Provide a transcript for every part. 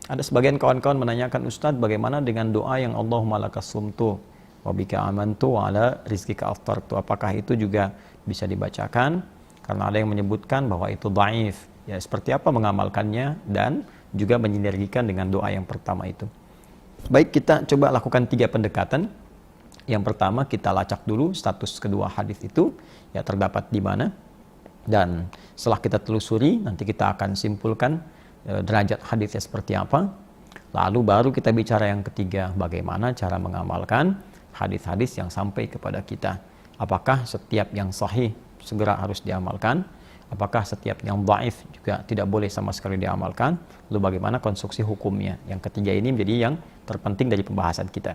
Ada sebagian kawan-kawan menanyakan, Ustadz, bagaimana dengan doa yang Allahumma lakas sumtu wa bika amantu wa ala rizkika aftartu? Apakah itu juga bisa dibacakan? Karena ada yang menyebutkan bahwa itu dhaif. Ya, seperti apa mengamalkannya dan juga menyinergikan dengan doa yang pertama itu. Baik, kita coba lakukan 3 pendekatan. Yang pertama, kita lacak dulu status kedua hadis itu ya terdapat di mana. Dan setelah kita telusuri, nanti kita akan simpulkan derajat hadisnya seperti apa. Lalu baru kita bicara yang ketiga, bagaimana cara mengamalkan hadis-hadis yang sampai kepada kita. Apakah setiap yang sahih segera harus diamalkan? Apakah setiap yang dhaif juga tidak boleh sama sekali diamalkan? Lalu bagaimana konstruksi hukumnya? Yang ketiga ini menjadi yang terpenting dari pembahasan kita.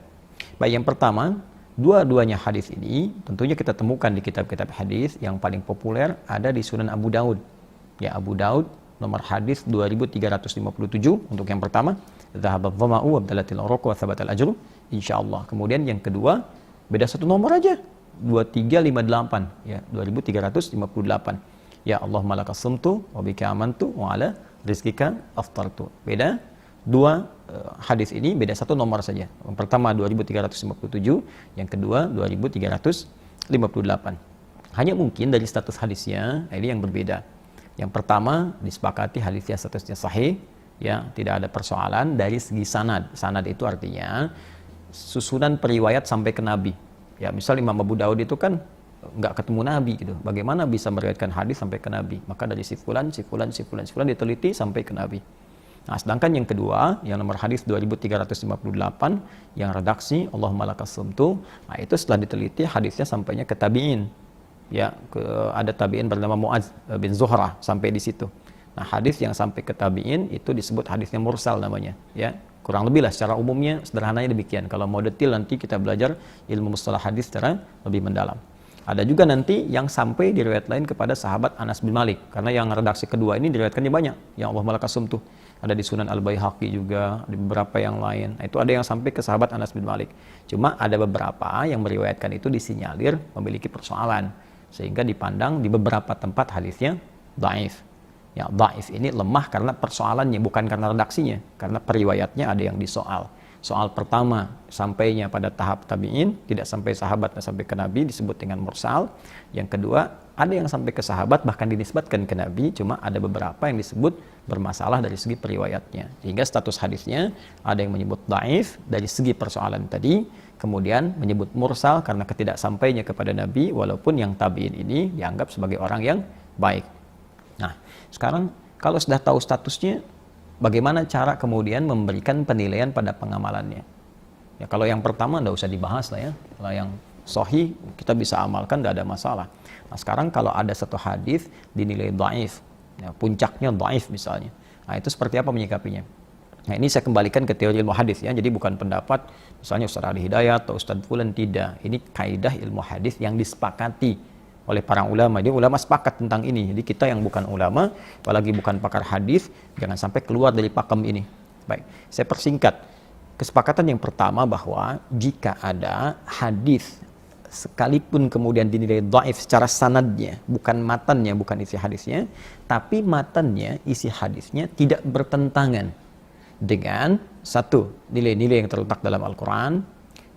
Baik, yang pertama, dua-duanya hadis ini tentunya kita temukan di kitab-kitab hadis. Yang paling populer ada di Sunan Abu Daud. Ya, Abu Daud nomor hadis 2357 untuk yang pertama, dzahabat dhama'u wa bdalatil uraq wa thabatal ajru insyaallah. Kemudian yang kedua beda satu nomor aja, 2358 ya, 2358. Ya Allahumma lakas sumtu wa bika amantu wa ala rizkika aftartu. Beda dua hadis ini, beda satu nomor saja. Yang pertama 2357, yang kedua 2358. Hanya mungkin dari status hadisnya ini yang berbeda. Yang pertama disepakati hadisnya statusnya sahih, ya tidak ada persoalan dari segi sanad. Sanad itu artinya susunan periwayat sampai ke Nabi. Ya misal Imam Abu Daud itu kan nggak ketemu Nabi gitu. Bagaimana bisa meriwayatkan hadis sampai ke Nabi? Maka dari si fulan diteliti sampai ke Nabi. Nah, sedangkan yang kedua, yang nomor hadis 2358, yang redaksi Allahumma lakas sumtu, nah itu setelah diteliti hadisnya sampainya ke tabi'in. Ya, ada tabi'in bernama Mu'adz bin Zuhrah sampai di situ. Nah, hadis yang sampai ke tabi'in itu disebut hadisnya mursal namanya, ya. Kurang lebih lah secara umumnya sederhananya demikian. Kalau mau detail nanti kita belajar ilmu mustalah hadis secara lebih mendalam. Ada juga nanti yang sampai di riwayat lain kepada sahabat Anas bin Malik, karena yang redaksi kedua ini diriwayatkannya banyak. Yang Allahumma lakas sumtu ada di Sunan Al-Baihaqi juga, di beberapa yang lain. Nah, itu ada yang sampai ke sahabat Anas bin Malik. Cuma ada beberapa yang meriwayatkan itu disinyalir memiliki persoalan, sehingga dipandang di beberapa tempat hadisnya dhaif. Ya, dhaif ini lemah karena persoalannya, bukan karena redaksinya, karena periwayatnya ada yang disoal. Soal pertama, sampainya pada tahap tabi'in, tidak sampai sahabat, sampai ke Nabi, disebut dengan mursal. Yang kedua, ada yang sampai ke sahabat, bahkan dinisbatkan ke Nabi, cuma ada beberapa yang disebut bermasalah dari segi periwayatnya. Sehingga status hadisnya ada yang menyebut dhaif dari segi persoalan tadi, kemudian menyebut mursal karena ketidaksampainya kepada Nabi, walaupun yang tabi'in ini dianggap sebagai orang yang baik. Nah, sekarang kalau sudah tahu statusnya, bagaimana cara kemudian memberikan penilaian pada pengamalannya? Ya, kalau yang pertama tidak usah dibahas lah ya. Kalau yang sahih kita bisa amalkan, tidak ada masalah. Nah, sekarang kalau ada satu hadis dinilai dhaif, ya, puncaknya dhaif misalnya. Nah, itu seperti apa menyikapinya? Nah, ini saya kembalikan ke teori ilmu hadis ya. Jadi bukan pendapat misalnya Ustaz Ali Hidayat atau Ustaz Fulan, tidak. Ini kaidah ilmu hadis yang disepakati oleh para ulama. Dia ulama sepakat tentang ini. Jadi kita yang bukan ulama, apalagi bukan pakar hadis, jangan sampai keluar dari pakem ini. Baik, saya persingkat. Kesepakatan yang pertama bahwa jika ada hadis sekalipun kemudian dinilai dhaif secara sanadnya, bukan matannya, bukan isi hadisnya, tapi matannya, isi hadisnya tidak bertentangan dengan satu, nilai-nilai yang terletak dalam Al-Quran,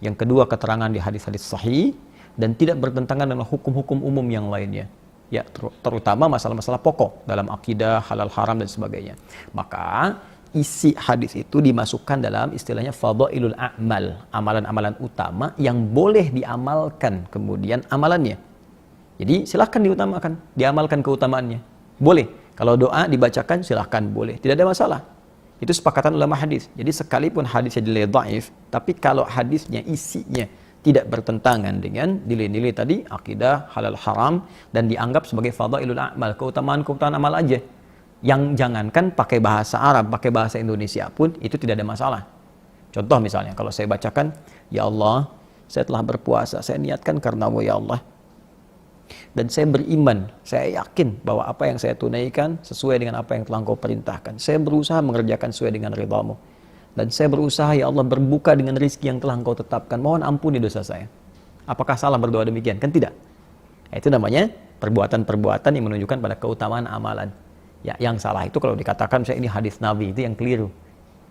yang kedua, keterangan di hadis-hadis sahih, dan tidak bertentangan dengan hukum-hukum umum yang lainnya, ya, terutama masalah-masalah pokok dalam akidah, halal haram dan sebagainya. Maka isi hadis itu dimasukkan dalam istilahnya fadhailul a'mal, amalan-amalan utama yang boleh diamalkan kemudian amalannya. Jadi silahkan diutamakan, diamalkan keutamaannya, boleh. Kalau doa dibacakan silahkan, boleh, tidak ada masalah. Itu sepakatan ulama hadis. Jadi sekalipun hadisnya dinilai dhaif, tapi kalau hadisnya isinya tidak bertentangan dengan nilai-nilai tadi, akidah, halal haram, dan dianggap sebagai fadhailul a'mal, keutamaan-keutamaan amal aja. Yang jangankan pakai bahasa Arab, pakai bahasa Indonesia pun itu tidak ada masalah. Contoh misalnya, kalau saya bacakan, ya Allah, saya telah berpuasa, saya niatkan karenamu ya Allah. Dan saya beriman, saya yakin bahwa apa yang saya tunaikan sesuai dengan apa yang telah Engkau perintahkan. Saya berusaha mengerjakan sesuai dengan ridhamu. Dan saya berusaha ya Allah berbuka dengan rizki yang telah Engkau tetapkan. Mohon ampuni dosa saya. Apakah salah berdoa demikian? Kan tidak. Nah, itu namanya perbuatan-perbuatan yang menunjukkan pada keutamaan amalan. Ya, yang salah itu kalau dikatakan misalnya ini hadis Nabi, itu yang keliru.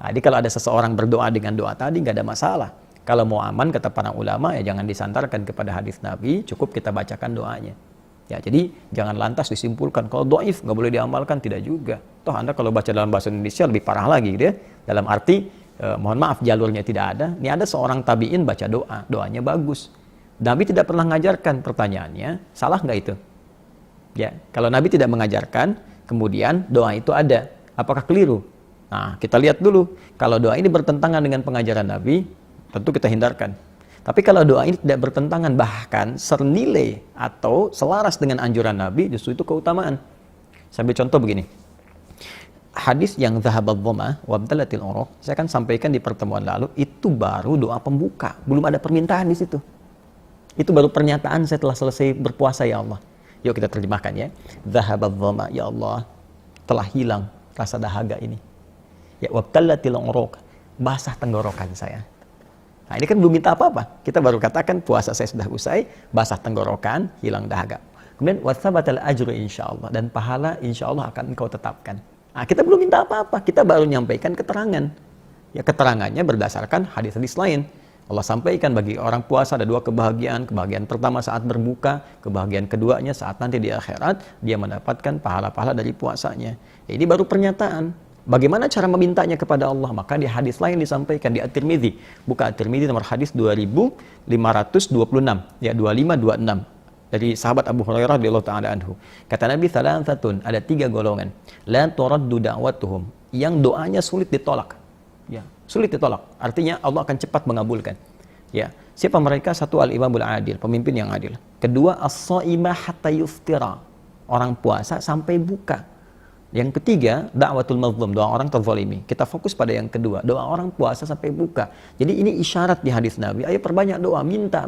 Nah, jadi kalau ada seseorang berdoa dengan doa tadi nggak ada masalah. Kalau mau aman kata para ulama ya jangan disandarkan kepada hadis Nabi, cukup kita bacakan doanya. Ya, jadi jangan lantas disimpulkan kalau dhaif nggak boleh diamalkan, tidak juga. Toh Anda kalau baca dalam bahasa Indonesia lebih parah lagi gitu ya. Dalam arti mohon maaf jalurnya tidak ada. Ini ada seorang tabi'in baca doa, doanya bagus. Nabi tidak pernah mengajarkan, pertanyaannya, salah nggak itu? Ya, kalau Nabi tidak mengajarkan, kemudian doa itu ada, apakah keliru? Nah, kita lihat dulu. Kalau doa ini bertentangan dengan pengajaran Nabi, tentu kita hindarkan. Tapi kalau doa ini tidak bertentangan, bahkan senilai atau selaras dengan anjuran Nabi, justru itu keutamaan. Sambil contoh begini. Hadis yang zahabad dhama wa abdalatil uruq, saya akan sampaikan di pertemuan lalu, itu baru doa pembuka, belum ada permintaan di situ. Itu baru pernyataan setelah selesai berpuasa, ya Allah. Yuk kita terjemahkan ya. Zahabad dhama, ya Allah, telah hilang rasa dahaga ini. Ya wabtallatil uruq, basah tenggorokan saya. Nah, ini kan belum minta apa-apa. Kita baru katakan puasa saya sudah usai, basah tenggorokan, hilang dahaga. Kemudian watsabatal ajru insyaallah, dan pahala insyaallah akan engkau tetapkan. Nah, kita belum minta apa-apa, kita baru menyampaikan keterangan. Ya keterangannya berdasarkan hadis-hadis lain. Allah sampaikan bagi orang puasa ada dua kebahagiaan. Kebahagiaan pertama saat berbuka, kebahagiaan keduanya saat nanti di akhirat dia mendapatkan pahala-pahala dari puasanya. Ya, ini baru pernyataan. Bagaimana cara memintanya kepada Allah? Maka di hadis lain disampaikan di At-Tirmidzi. Buka At-Tirmidzi nomor hadis 2526, ya 2526. Dari sahabat Abu Hurairah radhiyallahu taala anhu. Kata Nabi thalathatun, ada 3 golongan. La turaddu da'watuhum, yang doanya sulit ditolak. Ya, sulit ditolak. Artinya Allah akan cepat mengabulkan. Ya, siapa mereka? Satu al-imamul adil, pemimpin yang adil. Kedua as-shaimah hatta yuftira, orang puasa sampai buka. Yang ketiga, da'watul mazlum, doa orang terzalimi. Kita fokus pada yang kedua, doa orang puasa sampai buka. Jadi ini isyarat di hadis Nabi, ayo perbanyak doa, minta.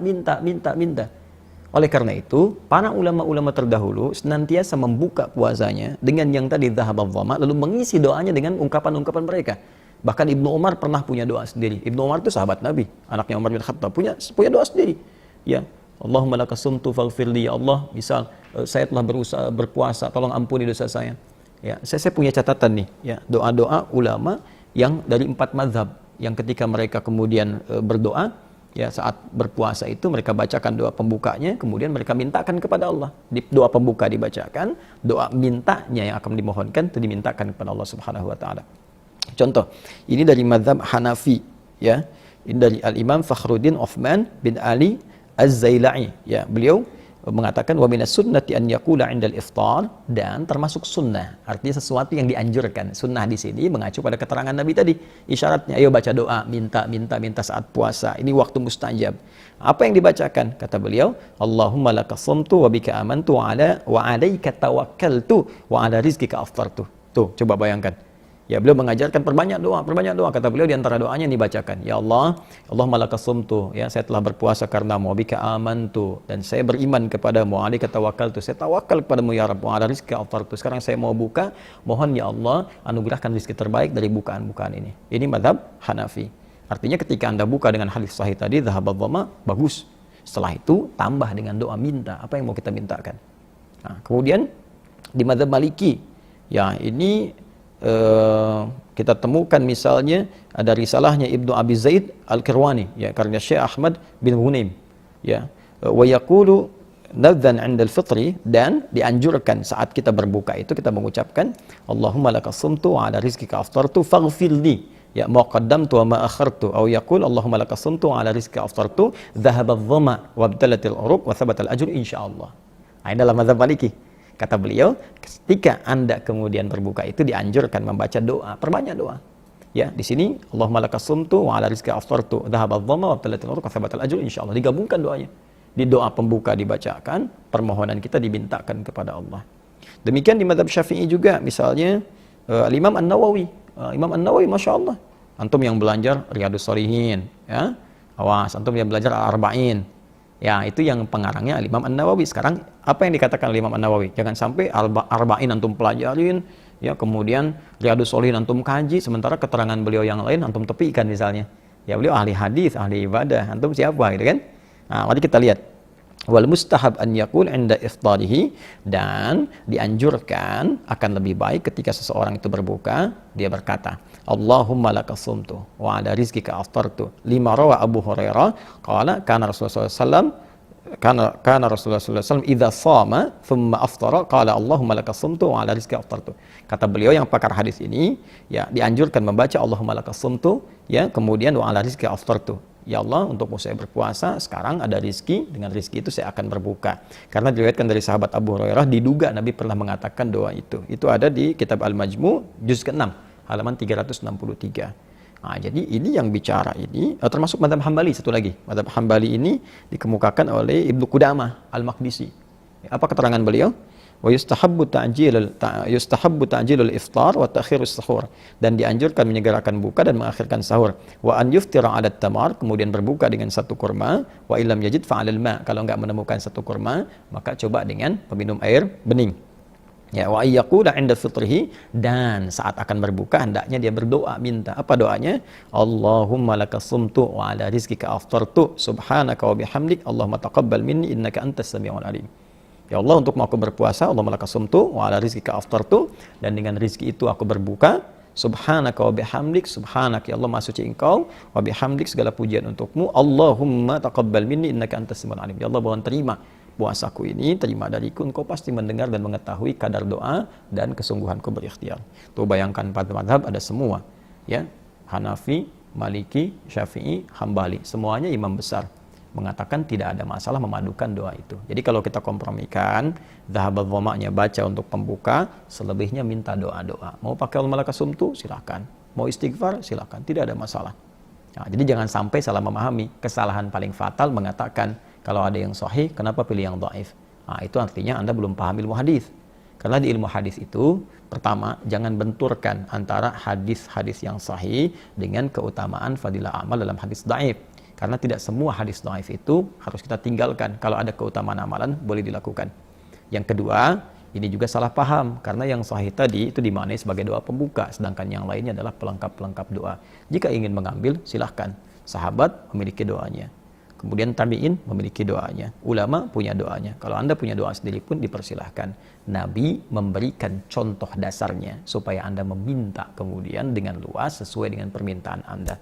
Oleh karena itu, para ulama-ulama terdahulu senantiasa membuka puasanya dengan yang tadi dhahabadh dhama, lalu mengisi doanya dengan ungkapan-ungkapan mereka. Bahkan Ibnu Umar pernah punya doa sendiri. Ibnu Umar itu sahabat Nabi, anaknya Umar bin Khattab, punya doa sendiri. Ya, Allahumma laka sumtu faghfirli, ya Allah, misal saya telah berusaha berpuasa, tolong ampuni dosa saya. Ya, saya punya catatan nih, ya, doa-doa ulama yang dari 4 mazhab, yang ketika mereka kemudian berdoa, ya saat berpuasa itu mereka bacakan doa pembukanya, kemudian mereka mintakan kepada Allah. Di doa pembuka dibacakan, doa mintanya yang akan dimohonkan itu dimintakan kepada Allah Subhanahu wa taala. Contoh, ini dari mazhab Hanafi, ya. Ini dari Al-Imam Fakhruddin Uthman bin Ali Az-Zailai, ya. Beliau mengatakan wa minas sunnati an yaqula 'indal iftar, dan termasuk sunnah, artinya sesuatu yang dianjurkan. Sunnah di sini mengacu pada keterangan Nabi tadi. Isyaratnya ayo baca doa, minta saat puasa. Ini waktu mustajab. Apa yang dibacakan? Kata beliau, Allahumma laka sumtu wa bika amantu wa 'alaika tawakkaltu wa 'ala rizqika aftartu. Tuh, coba bayangkan. Ya, beliau mengajarkan perbanyak doa. Kata beliau di antara doanya dibacakan, ya Allah, Allahumma laka sumtu, ya saya telah berpuasa karenamu, bika amantu, dan saya beriman kepadamu, alaika tawakkaltu, saya tawakal kepadamu ya Rabb, wa ala rizqika aftartu. Sekarang saya mau buka, mohon ya Allah anugerahkan rezeki terbaik dari bukaan-bukaan ini. Ini mazhab Hanafi. Artinya ketika Anda buka dengan hadis sahih tadi, dhahabadh dhama, bagus. Setelah itu tambah dengan doa minta, apa yang mau kita mintakan. Nah, kemudian di mazhab Maliki, ya ini kita temukan misalnya ada risalahnya Ibnu Abi Zaid Al-Kirwani, ya, karya Syekh Ahmad bin Hunaim, ya, wa yaqulu nadzan 'inda al-fitri, dan dianjurkan saat kita berbuka itu kita mengucapkan Allahumma laka sumtu wa 'ala rizqika aftartu faghfirli, ya, ma qaddamtu wa ma akhartu, atau yaqul Allahumma laka sumtu wa 'ala rizqika aftartu dhahabadh dhama wa abtalatil uruq wa thabatal ajru insyaallah. Nah, ini dalam mazhab Maliki. Kata beliau, ketika Anda kemudian berbuka itu dianjurkan membaca doa, perbanyak doa. Ya, di sini Allahumma lakas sumtu wa ala rizqika aftartu dhahabadh dhama wa abtalatil uruq wa thabatal ajru insyaallah. Digabungkan doanya. Di doa pembuka dibacakan, permohonan kita dimintakan kepada Allah. Demikian di mazhab Syafi'i juga, misalnya Imam An-Nawawi. Imam An-Nawawi masyaallah. Antum yang belajar Riyadhus Shalihin, ya. Awas, antum yang belajar Al-Arba'in. Ya, itu yang pengarangnya Imam An-Nawawi. Sekarang apa yang dikatakan oleh Imam An-Nawawi? Jangan sampai Arba'in antum pelajarin, ya, kemudian Riyadhus Shalihin antum kaji, sementara keterangan beliau yang lain antum tepikan misalnya. Ya, beliau ahli hadis, ahli ibadah, antum siapa gitu kan? Nah, mari kita lihat. Wal mustahab an yaqul 'inda iftarihi, dan dianjurkan akan lebih baik ketika seseorang itu berbuka dia berkata, Allahumma laka sumtu wa ala rizqika aftartu. Lima rawa Abu Hurairah qala kana Rasulullah sallallahu kana Rasulullah sallallahu alaihi wasallam idza shama thumma aftara qala Allahumma laka sumtu wa ala rizqika aftartu. Kata beliau yang pakar hadis ini, ya, dianjurkan membaca Allahumma laka sumtu, ya, kemudian wa ala rizqika aftartu. Ya Allah, untukmu saya berpuasa, sekarang ada rizki, dengan rizki itu saya akan berbuka. Karena diriwayatkan dari sahabat Abu Hurairah, diduga Nabi pernah mengatakan doa itu. Itu ada di kitab Al-Majmu, juz ke-6, halaman 363. Nah, jadi ini yang bicara ini, termasuk madhab Hambali, satu lagi. Madhab Hambali ini dikemukakan oleh Ibnu Qudamah Al-Maqdisi. Apa keterangan beliau? Wa yustahabbu ta'jilul iftar wa ta'khirus sahur, dan dianjurkan menyegerakan buka dan mengakhirkan sahur. Wa an yuftira 'ala tamar, kemudian berbuka dengan satu kurma. Wa illam yajid fa 'alal ma, kalau enggak menemukan satu kurma maka coba dengan peminum air bening. Ya, wa ayyaqula 'inda fitrihi, dan saat akan berbuka hendaknya dia berdoa, minta. Apa doanya? Allahumma lakas sumtu wa 'ala rizqika aftartu subhanaka wa bihamdik Allahumma taqabbal minni innaka antas samiul alim. Ya Allah, untuk aku berpuasa, Allahumma laka sumtu wa ala rizqika aftartu, dan dengan rizki itu aku berbuka. Subhanaka wa bihamdik, subhanak, ya Allah maha suci engkau, wa bihamdik, segala pujian untukmu. Allahumma taqabbal minni innaka antas samiul alim. Ya Allah, mohon terima puasaku ini, terima dariku, engkau pasti mendengar dan mengetahui kadar doa dan kesungguhanku berikhtiar. Tuh bayangkan, pada mazhab ada semua, ya, Hanafi, Maliki, Syafi'i, Hambali, semuanya imam besar mengatakan tidak ada masalah memadukan doa itu. Jadi kalau kita kompromikan, dhahabat dhama'nya baca untuk pembuka, selebihnya minta doa-doa. Mau pakai Allahumma laka sumtu, silakan. Mau istighfar, silakan. Tidak ada masalah. Nah, jadi jangan sampai salah memahami. Kesalahan paling fatal mengatakan kalau ada yang sahih, kenapa pilih yang dhaif? Nah, itu artinya Anda belum paham ilmu hadis. Karena di ilmu hadis itu, pertama, jangan benturkan antara hadis-hadis yang sahih dengan keutamaan fadilah amal dalam hadis dhaif. Karena tidak semua hadis dhaif itu harus kita tinggalkan. Kalau ada keutamaan amalan, boleh dilakukan. Yang kedua, ini juga salah paham. Karena yang sahih tadi itu dimaknai sebagai doa pembuka, sedangkan yang lainnya adalah pelengkap-pelengkap doa. Jika ingin mengambil, silahkan. Sahabat memiliki doanya. Kemudian tabi'in memiliki doanya. Ulama punya doanya. Kalau Anda punya doa sendiri pun dipersilahkan. Nabi memberikan contoh dasarnya supaya Anda meminta kemudian dengan luas sesuai dengan permintaan Anda.